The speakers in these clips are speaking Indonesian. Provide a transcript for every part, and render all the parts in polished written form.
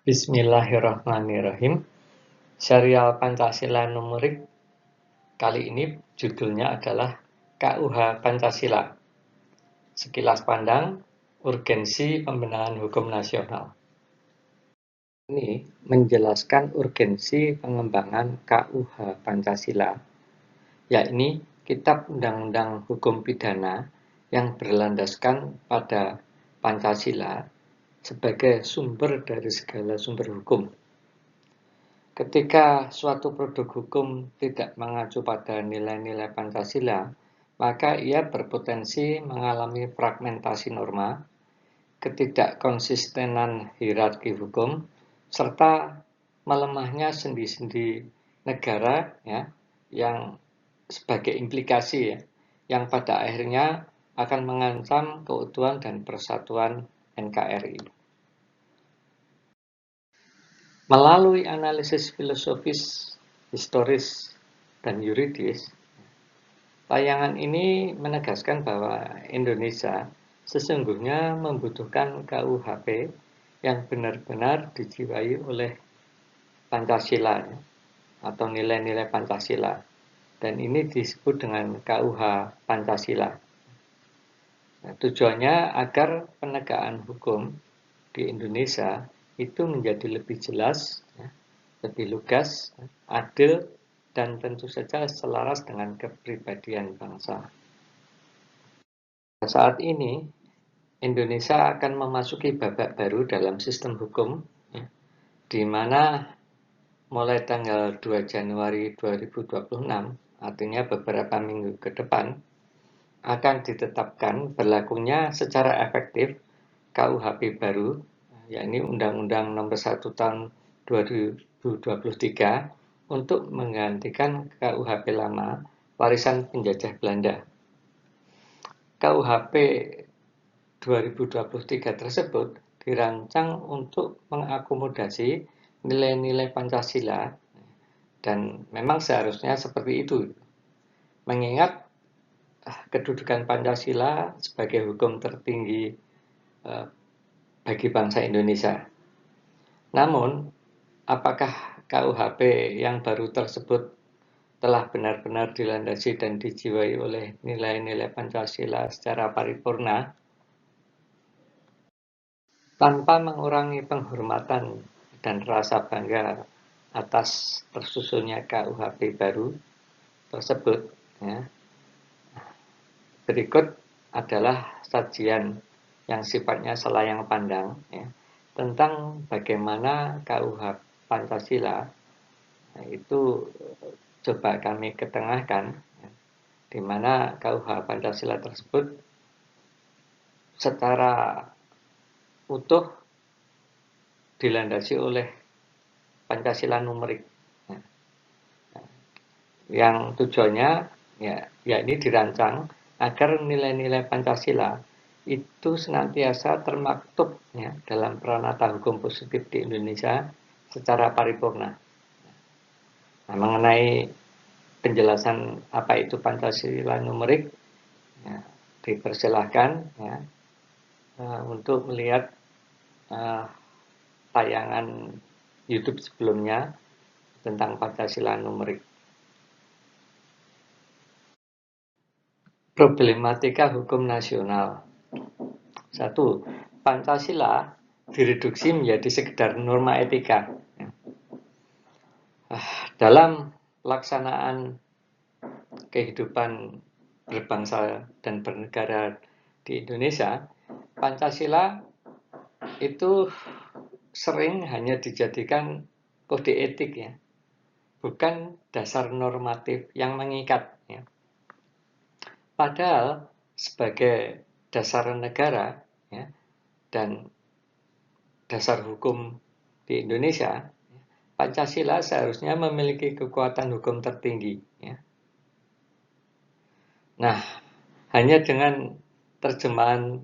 Bismillahirrahmanirrahim. Serial Pancasila Numerik kali ini judulnya adalah KUH Pancasila. Sekilas pandang, urgensi pembenahan hukum nasional. Ini menjelaskan urgensi pengembangan KUH Pancasila, yakni Kitab Undang-Undang Hukum Pidana yang berlandaskan pada Pancasila sebagai sumber dari segala sumber hukum. Ketika suatu produk hukum tidak mengacu pada nilai-nilai Pancasila, maka ia berpotensi mengalami fragmentasi norma, ketidakkonsistenan hierarki hukum, serta melemahnya sendi-sendi negara yang sebagai implikasi yang pada akhirnya akan mengancam keutuhan dan persatuan NKRI. Melalui analisis filosofis, historis, dan yuridis, tayangan ini menegaskan bahwa Indonesia sesungguhnya membutuhkan KUHP yang benar-benar dijiwai oleh Pancasila atau nilai-nilai Pancasila, dan ini disebut dengan KUH Pancasila. Nah, tujuannya agar penegakan hukum di Indonesia itu menjadi lebih jelas, lebih lugas, adil, dan tentu saja selaras dengan kepribadian bangsa. Saat ini, Indonesia akan memasuki babak baru dalam sistem hukum, di mana mulai tanggal 2 Januari 2026, artinya beberapa minggu ke depan, akan ditetapkan berlakunya secara efektif KUHP baru, yakni Undang-Undang Nomor 1 Tahun 2023 untuk menggantikan KUHP lama warisan penjajah Belanda. KUHP 2023 tersebut dirancang untuk mengakomodasi nilai-nilai Pancasila, dan memang seharusnya seperti itu, mengingat kedudukan Pancasila sebagai hukum tertinggi bagi bangsa Indonesia. Namun, apakah KUHP yang baru tersebut telah benar-benar dilandasi dan dijiwai oleh nilai-nilai Pancasila secara paripurna? Tanpa mengurangi penghormatan dan rasa bangga atas tersusunnya KUHP baru tersebut, berikut adalah sajian yang sifatnya selayang pandang tentang bagaimana KUH Pancasila itu coba kami ketengahkan, di mana KUH Pancasila tersebut secara utuh dilandasi oleh Pancasila numerik, yang tujuannya yakni dirancang agar nilai-nilai Pancasila itu senantiasa termaktub dalam peranata hukum positif di Indonesia secara paripurna. Nah, mengenai penjelasan apa itu Pancasila numerik, dipersilahkan untuk melihat tayangan YouTube sebelumnya tentang Pancasila numerik. Problematika hukum nasional. 1. Pancasila direduksi menjadi sekedar norma etika. Dalam pelaksanaan kehidupan berbangsa dan bernegara di Indonesia, Pancasila itu sering hanya dijadikan kode etik, bukan dasar normatif yang mengikat. Padahal sebagai dasar negara dan dasar hukum di Indonesia, Pancasila seharusnya memiliki kekuatan hukum tertinggi. Nah, hanya dengan terjemahan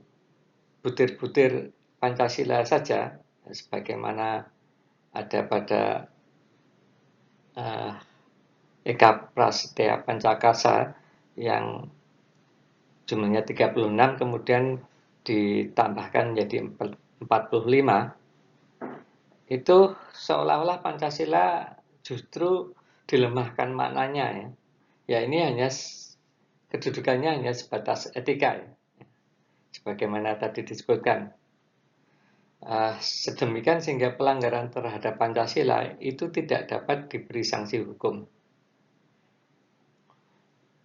butir-butir Pancasila saja, sebagaimana ada pada Eka Prasetya Pancakasa yang jumlahnya 36, kemudian ditambahkan menjadi 45, itu seolah-olah Pancasila justru dilemahkan maknanya ya. Ya ini hanya kedudukannya hanya sebatas etika ya. Sebagaimana tadi disebutkan. Sedemikian sehingga pelanggaran terhadap Pancasila itu tidak dapat diberi sanksi hukum.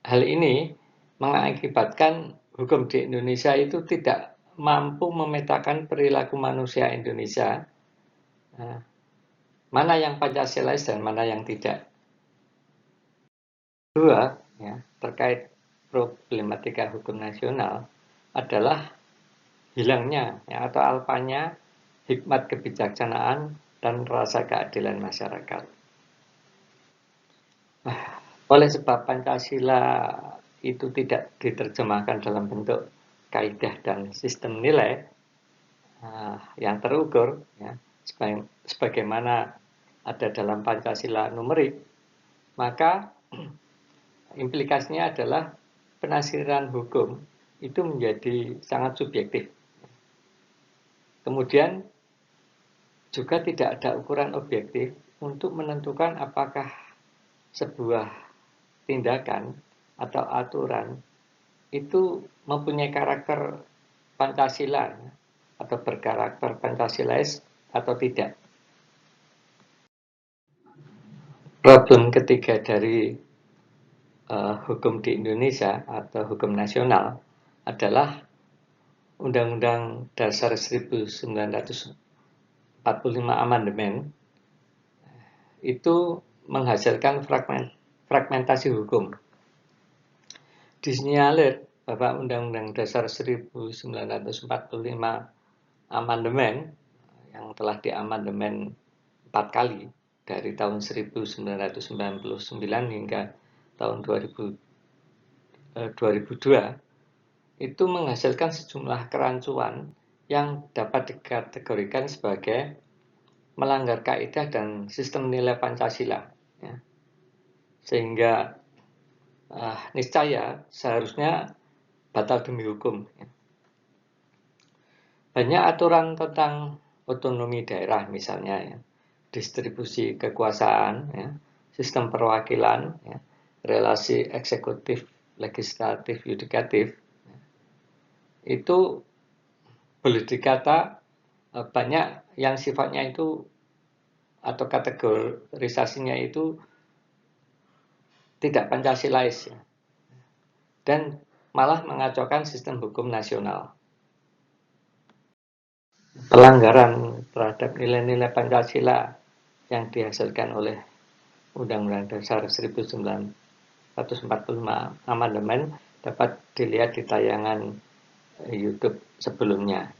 Hal ini mengakibatkan hukum di Indonesia itu tidak mampu memetakan perilaku manusia Indonesia, mana yang Pancasilais dan mana yang tidak. Kedua, ya, terkait problematika hukum nasional adalah hilangnya ya, atau alpanya hikmat kebijaksanaan dan rasa keadilan masyarakat. Oleh sebab Pancasila itu tidak diterjemahkan dalam bentuk kaidah dan sistem nilai yang terukur, ya, sebagaimana ada dalam Pancasila numerik, maka implikasinya adalah penafsiran hukum itu menjadi sangat subjektif. Kemudian juga tidak ada ukuran objektif untuk menentukan apakah sebuah tindakan atau aturan itu mempunyai karakter Pancasila atau berkarakter Pancasilais atau tidak. Problem ketiga dari hukum di Indonesia atau hukum nasional adalah Undang-Undang Dasar 1945 amandemen itu menghasilkan fragmentasi hukum. Disinyalir bahwa Undang-Undang Dasar 1945 amandemen yang telah diamandemen 4 kali dari tahun 1999 hingga tahun 2002 itu menghasilkan sejumlah kerancuan yang dapat dikategorikan sebagai melanggar kaidah dan sistem nilai Pancasila, ya. Sehingga niscaya seharusnya batal demi hukum, ya. Banyak aturan tentang otonomi daerah misalnya, ya, distribusi kekuasaan, ya, sistem perwakilan, ya, relasi eksekutif, legislatif, yudikatif, ya, itu boleh dikata banyak yang sifatnya itu atau kategorisasinya itu tidak Pancasilais, ya, dan malah mengacaukan sistem hukum nasional. Pelanggaran terhadap nilai-nilai Pancasila yang dihasilkan oleh Undang-Undang Dasar 1945 amandemen dapat dilihat di tayangan YouTube sebelumnya.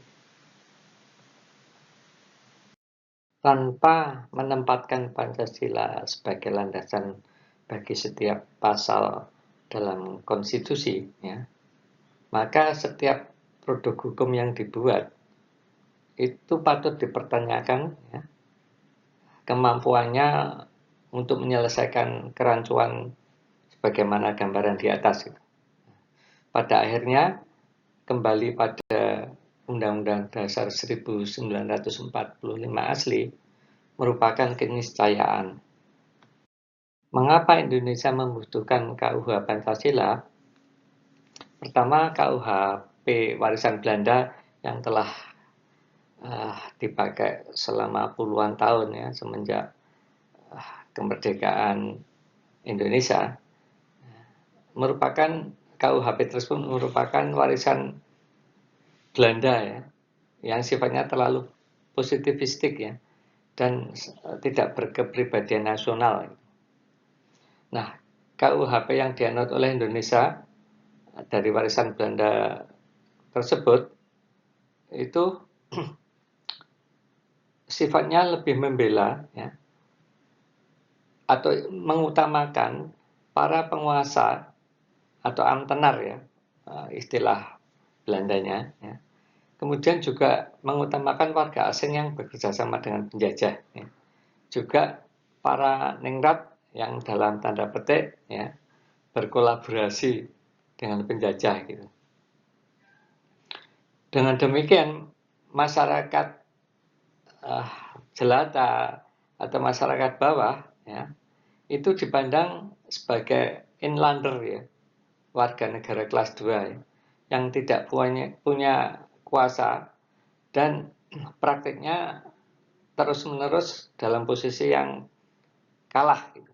Tanpa menempatkan Pancasila sebagai landasan bagi setiap pasal dalam konstitusi, ya, maka setiap produk hukum yang dibuat itu patut dipertanyakan, ya, kemampuannya untuk menyelesaikan kerancuan sebagaimana gambaran di atas. Pada akhirnya kembali pada Undang-Undang Dasar 1945 asli merupakan keniscayaan. Mengapa Indonesia membutuhkan KUH Pancasila? Pertama, KUHP warisan Belanda yang telah dipakai selama puluhan tahun, ya, semenjak kemerdekaan Indonesia, merupakan KUHP tersebut merupakan warisan Belanda, ya, yang sifatnya terlalu positivistik, ya, dan tidak berkepribadian nasional. Nah, KUHP yang dianut oleh Indonesia dari warisan Belanda tersebut itu sifatnya lebih membela, ya, atau mengutamakan para penguasa atau amtenar, ya, istilah Belandanya, ya. Kemudian juga mengutamakan warga asing yang bekerja sama dengan penjajah, ya. Juga para ningrat yang dalam tanda petik, ya, berkolaborasi dengan penjajah gitu. Dengan demikian masyarakat jelata atau masyarakat bawah, ya, itu dipandang sebagai inlander, ya, warga negara kelas 2, ya, yang tidak punya kuasa dan praktiknya terus-menerus dalam posisi yang kalah. Gitu.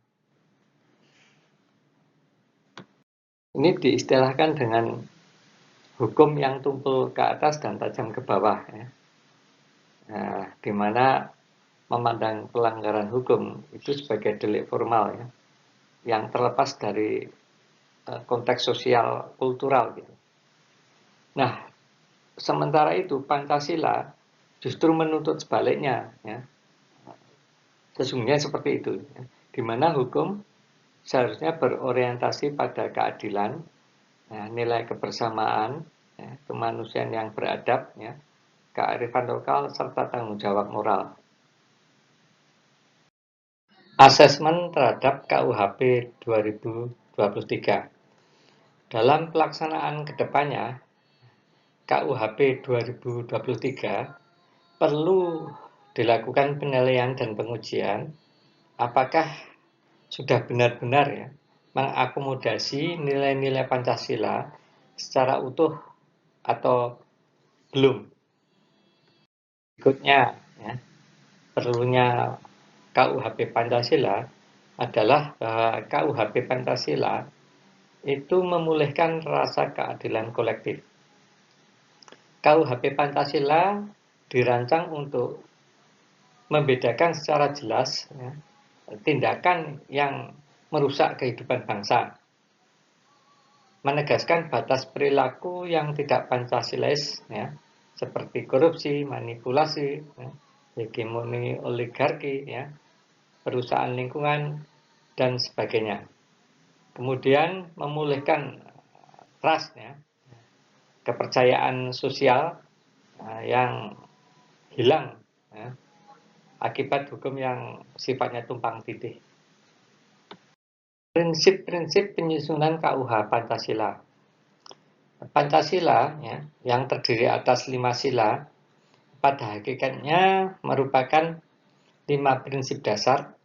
Ini diistilahkan dengan hukum yang tumpul ke atas dan tajam ke bawah, ya. Nah, di mana memandang pelanggaran hukum itu sebagai delik formal, ya, yang terlepas dari konteks sosial kultural, gitu. Nah, sementara itu Pancasila justru menuntut sebaliknya, ya. Sesungguhnya seperti itu, ya. Di mana hukum seharusnya berorientasi pada keadilan, ya, nilai kebersamaan, ya, kemanusiaan yang beradab, ya, kearifan lokal, serta tanggung jawab moral. Asesmen terhadap KUHP 2023. Dalam pelaksanaan kedepannya, KUHP 2023 perlu dilakukan penilaian dan pengujian apakah sudah benar-benar, ya, mengakomodasi nilai-nilai Pancasila secara utuh atau belum. Berikutnya, ya, perlunya KUHP Pancasila adalah bahwa KUHP Pancasila itu memulihkan rasa keadilan kolektif. KUHP Pancasila dirancang untuk membedakan secara jelas, ya, tindakan yang merusak kehidupan bangsa, menegaskan batas perilaku yang tidak Pancasilais, ya, seperti korupsi, manipulasi, ya, hegemoni oligarki, ya, perusahaan lingkungan, dan sebagainya. Kemudian memulihkan trust, ya, kepercayaan sosial yang hilang, ya, akibat hukum yang sifatnya tumpang tindih. Prinsip-prinsip penyusunan KUH Pancasila. Pancasila, ya, yang terdiri atas 5 sila, pada hakikatnya merupakan 5 prinsip dasar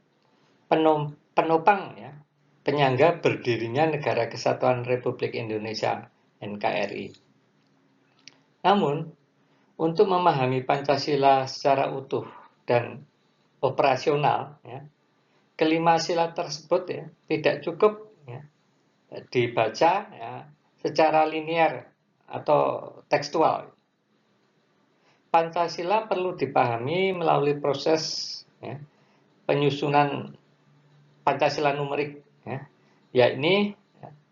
penopang, ya, penyangga berdirinya Negara Kesatuan Republik Indonesia (NKRI). Namun, untuk memahami Pancasila secara utuh dan operasional, ya, kelima sila tersebut, ya, tidak cukup, ya, dibaca, ya, secara linear atau tekstual. Pancasila perlu dipahami melalui proses, ya, penyusunan Pancasila numerik, ya, yakni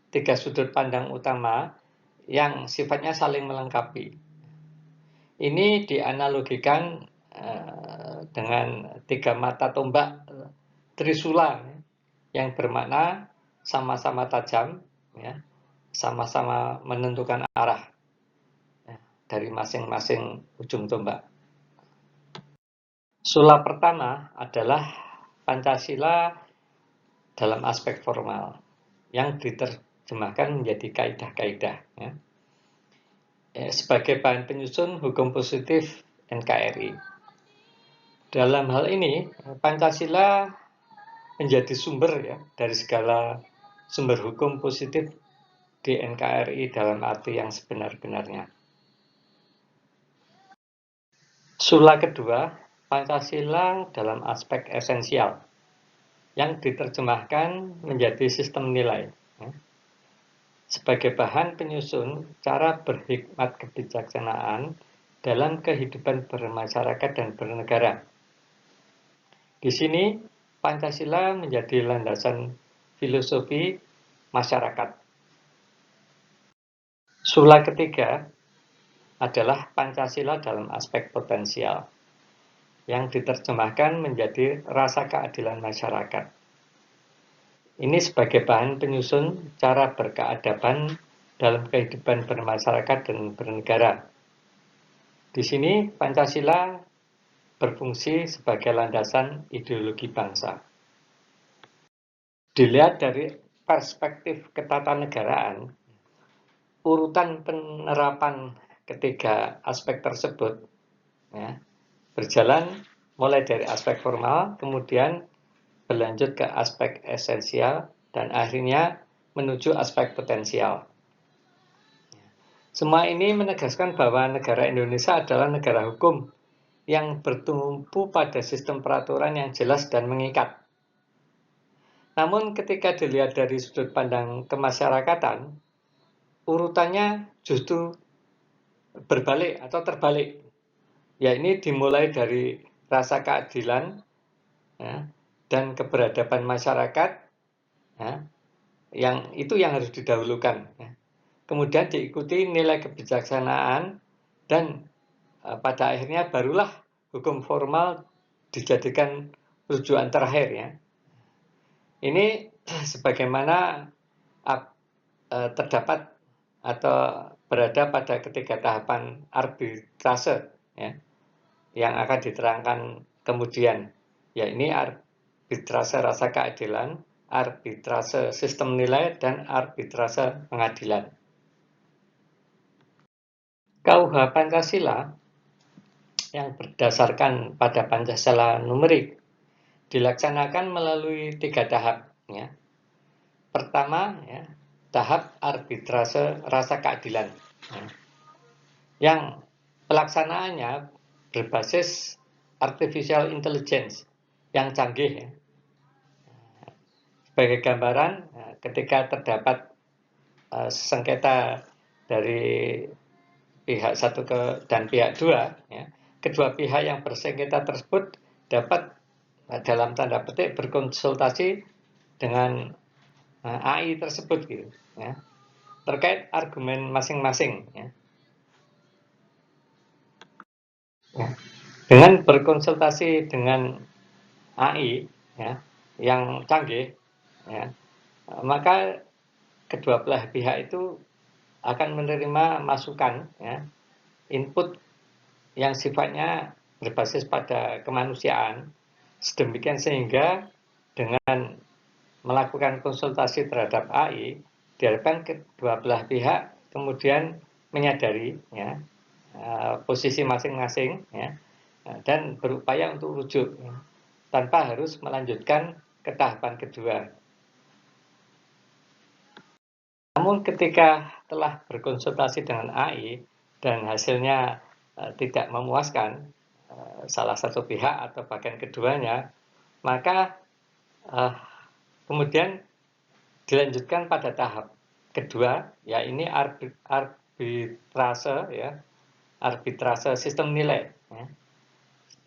3 sudut pandang utama yang sifatnya saling melengkapi. Ini dianalogikan dengan 3 mata tombak Trisula, ya, yang bermakna sama-sama tajam, ya, sama-sama menentukan arah, ya, dari masing-masing ujung tombak. Sula pertama adalah Pancasila dalam aspek formal yang diterjemahkan menjadi kaidah-kaidah, ya, sebagai bahan penyusun hukum positif NKRI. Dalam hal ini, Pancasila menjadi sumber, ya, dari segala sumber hukum positif di NKRI dalam arti yang sebenar-benarnya. Sula kedua, Pancasila dalam aspek esensial, yang diterjemahkan menjadi sistem nilai, ya, sebagai bahan penyusun cara berhikmat kebijaksanaan dalam kehidupan bermasyarakat dan bernegara. Di sini, Pancasila menjadi landasan filosofi masyarakat. Sula ketiga adalah Pancasila dalam aspek potensial, yang diterjemahkan menjadi rasa keadilan masyarakat. Ini sebagai bahan penyusun cara berkeadaban dalam kehidupan bermasyarakat dan bernegara. Di sini Pancasila berfungsi sebagai landasan ideologi bangsa. Dilihat dari perspektif ketatanegaraan, urutan penerapan ketiga aspek tersebut, ya, berjalan mulai dari aspek formal, kemudian berlanjut ke aspek esensial, dan akhirnya menuju aspek potensial. Semua ini menegaskan bahwa negara Indonesia adalah negara hukum yang bertumpu pada sistem peraturan yang jelas dan mengikat. Namun ketika dilihat dari sudut pandang kemasyarakatan, urutannya justru berbalik atau terbalik. Ya, ini dimulai dari rasa keadilan ya, dan keberadaban masyarakat, ya, yang harus didahulukan. Ya. Kemudian diikuti nilai kebijaksanaan dan pada akhirnya barulah hukum formal dijadikan rujukan terakhir. Ya. Ini sebagaimana terdapat atau berada pada ketiga tahapan arbitrase ya, yang akan diterangkan kemudian. Ya, ini arbitrase rasa keadilan, arbitrase sistem nilai, dan arbitrase pengadilan. KUH Pancasila yang berdasarkan pada Pancasila numerik dilaksanakan melalui 3 tahap. Ya. Pertama, ya, tahap arbitrase rasa keadilan, ya, yang pelaksanaannya berbasis artificial intelligence yang canggih. Ya. Sebagai gambaran, ketika terdapat sengketa dari pihak satu dan pihak dua, ya, kedua pihak yang bersengketa tersebut dapat dalam tanda petik berkonsultasi dengan AI tersebut gitu, ya, terkait argumen masing-masing. Ya. Ya. Dengan berkonsultasi dengan AI ya, yang canggih, ya, maka kedua belah pihak itu akan menerima masukan, ya, input yang sifatnya berbasis pada kemanusiaan, sedemikian sehingga dengan melakukan konsultasi terhadap AI, diharapkan kedua belah pihak kemudian menyadari ya, posisi masing-masing ya, dan berupaya untuk rujuk ya, tanpa harus melanjutkan ke tahapan kedua. Namun ketika telah berkonsultasi dengan AI dan hasilnya tidak memuaskan salah satu pihak atau bahkan keduanya, maka kemudian dilanjutkan pada tahap kedua, ya, ini arbitrase ya, arbitrase sistem nilai, ya,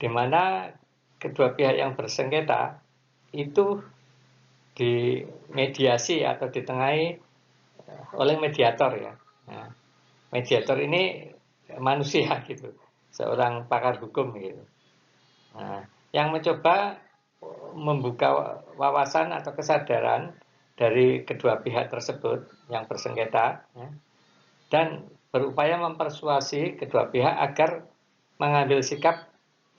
di mana kedua pihak yang bersengketa itu dimediasi atau ditengahi oleh mediator ya. Nah, mediator ini manusia gitu, seorang pakar hukum gitu. Nah, yang mencoba membuka wawasan atau kesadaran dari kedua pihak tersebut yang bersengketa ya, dan berupaya mempersuasi kedua pihak agar mengambil sikap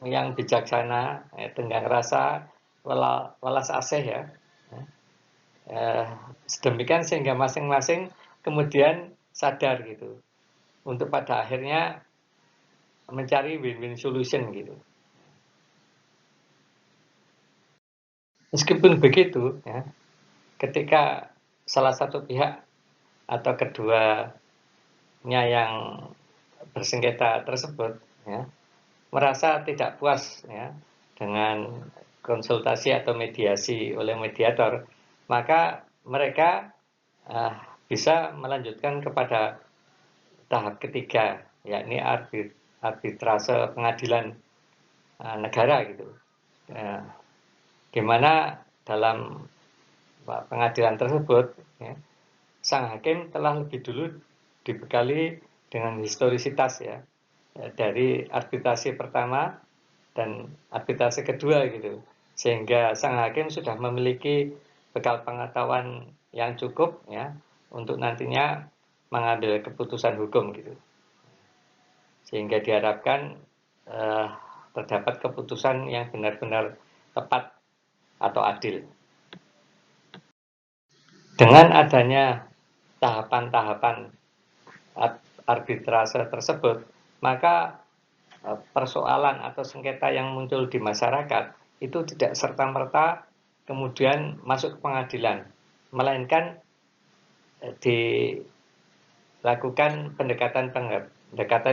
yang bijaksana, tenggang rasa, welas asih ya. Sedemikian sehingga masing-masing kemudian sadar gitu untuk pada akhirnya mencari win-win solution gitu. Meskipun begitu ya, ketika salah satu pihak atau keduanya yang bersengketa tersebut ya, merasa tidak puas ya, dengan konsultasi atau mediasi oleh mediator, maka mereka bisa melanjutkan kepada tahap ketiga, yakni arbitrase pengadilan negara gitu. Di mana dalam pengadilan tersebut ya, sang hakim telah lebih dulu dibekali dengan historisitas ya, dari arbitrasi pertama dan arbitrasi kedua gitu, sehingga sang hakim sudah memiliki bekal pengetahuan yang cukup ya untuk nantinya mengambil keputusan hukum gitu, sehingga diharapkan terdapat keputusan yang benar-benar tepat atau adil. Dengan adanya tahapan-tahapan arbitrase tersebut, maka persoalan atau sengketa yang muncul di masyarakat itu tidak serta-merta kemudian masuk ke pengadilan, melainkan dilakukan pendekatan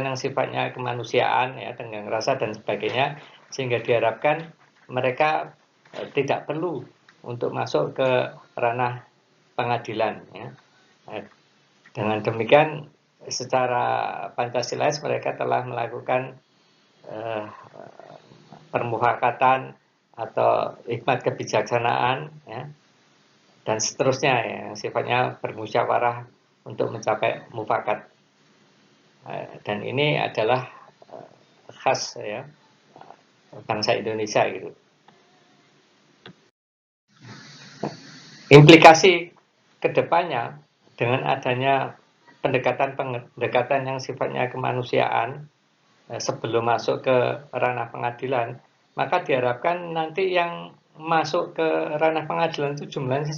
yang sifatnya kemanusiaan, ya, tenggang rasa dan sebagainya, sehingga diharapkan mereka tidak perlu untuk masuk ke ranah pengadilan, ya. Dengan demikian secara Pancasilais mereka telah melakukan permufakatan atau hikmat kebijaksanaan, ya, dan seterusnya, ya, sifatnya bermusyawarah untuk mencapai mufakat. Dan ini adalah khas, ya, bangsa Indonesia gitu. Implikasi kedepannya dengan adanya pendekatan yang sifatnya kemanusiaan sebelum masuk ke ranah pengadilan, maka diharapkan nanti yang masuk ke ranah pengadilan itu jumlahnya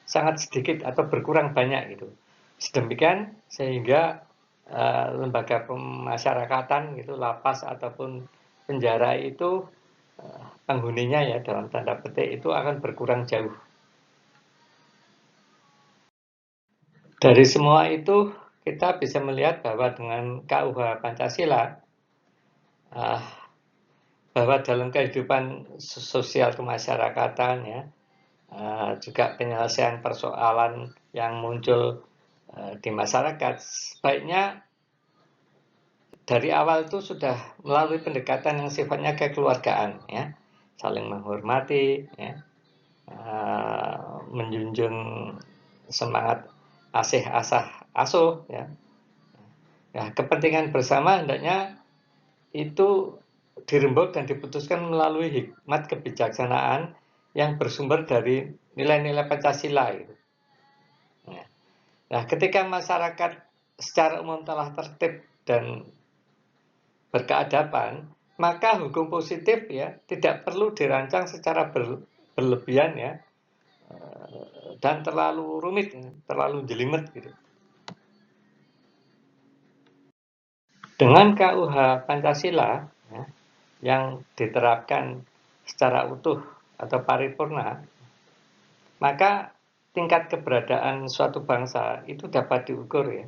sangat sedikit atau berkurang banyak gitu. Sedemikian sehingga lembaga pemasyarakatan gitu, lapas ataupun penjara itu penghuninya, ya, dalam tanda petik itu akan berkurang jauh. Dari semua itu kita bisa melihat bahwa dengan KUH Pancasila, bahwa dalam kehidupan sosial kemasyarakatan, ya, juga penyelesaian persoalan yang muncul di masyarakat, sebaiknya dari awal itu sudah melalui pendekatan yang sifatnya kekeluargaan, ya, saling menghormati, ya, menjunjung semangat asih asah asuh, ya. Nah, kepentingan bersama hendaknya itu dirembuk dan diputuskan melalui hikmat kebijaksanaan yang bersumber dari nilai-nilai Pancasila. Gitu. Nah, ketika masyarakat secara umum telah tertib dan berkeadaban, maka hukum positif, ya, tidak perlu dirancang secara berlebihan, ya, dan terlalu rumit, terlalu jelimet gitu. Dengan KUH Pancasila, ya, yang diterapkan secara utuh atau paripurna, maka tingkat keberadaan suatu bangsa itu dapat diukur, ya,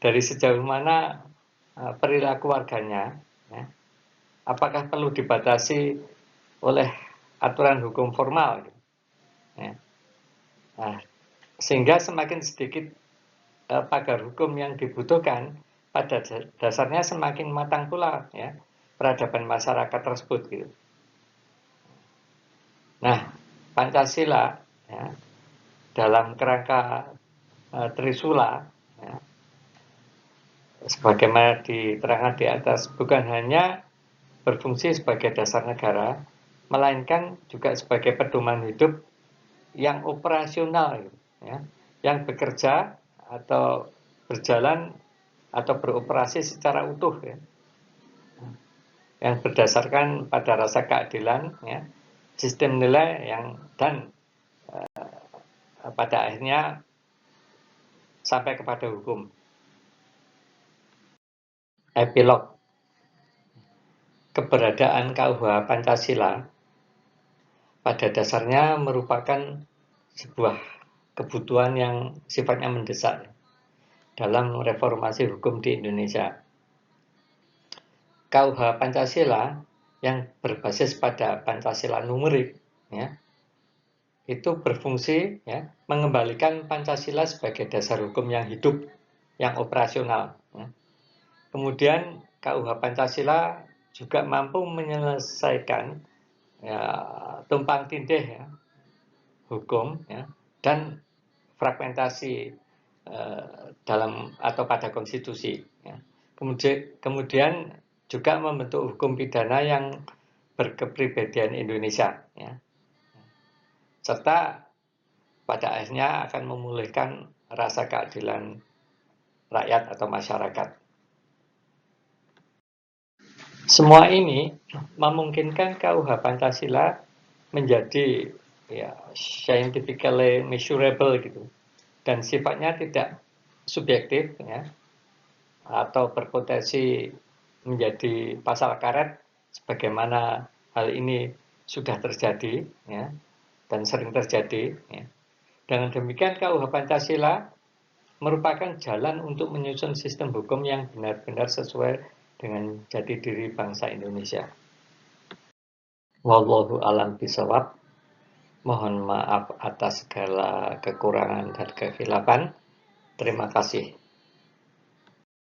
dari sejauh mana perilaku warganya, ya, apakah perlu dibatasi oleh aturan hukum formal, gitu, ya. Nah, sehingga semakin sedikit pagar hukum yang dibutuhkan, pada dasarnya semakin matang pula, ya, peradaban masyarakat tersebut gitu. Nah, Pancasila, ya, dalam kerangka Trisula, ya, sebagaimana diterangkan di atas, bukan hanya berfungsi sebagai dasar negara, melainkan juga sebagai pedoman hidup yang operasional, ya, yang bekerja atau berjalan atau beroperasi secara utuh, ya, yang berdasarkan pada rasa keadilan, ya, sistem nilai yang dan pada akhirnya sampai kepada hukum. Epilog. Keberadaan KUH Pancasila pada dasarnya merupakan sebuah kebutuhan yang sifatnya mendesak dalam reformasi hukum di Indonesia. KUH Pancasila yang berbasis pada Pancasila numerik, ya, itu berfungsi, ya, mengembalikan Pancasila sebagai dasar hukum yang hidup, yang operasional, ya. Kemudian KUH Pancasila juga mampu menyelesaikan, ya, tumpang tindih, ya, hukum, ya, dan fragmentasi dalam atau pada konstitusi, ya. Kemudian juga membentuk hukum pidana yang berkepribadian Indonesia, ya, serta pada akhirnya akan memulihkan rasa keadilan rakyat atau masyarakat. Semua ini memungkinkan KUH Pancasila menjadi, ya, scientifically measurable gitu, dan sifatnya tidak subjektif, ya, atau berpotensi menjadi pasal karet sebagaimana hal ini sudah terjadi ya, dan sering terjadi ya. Dengan demikian KUH Pancasila merupakan jalan untuk menyusun sistem hukum yang benar-benar sesuai dengan jati diri bangsa Indonesia. Wallahu a'lam bishawab. Mohon maaf atas segala kekurangan dan kekhilafan. Terima kasih.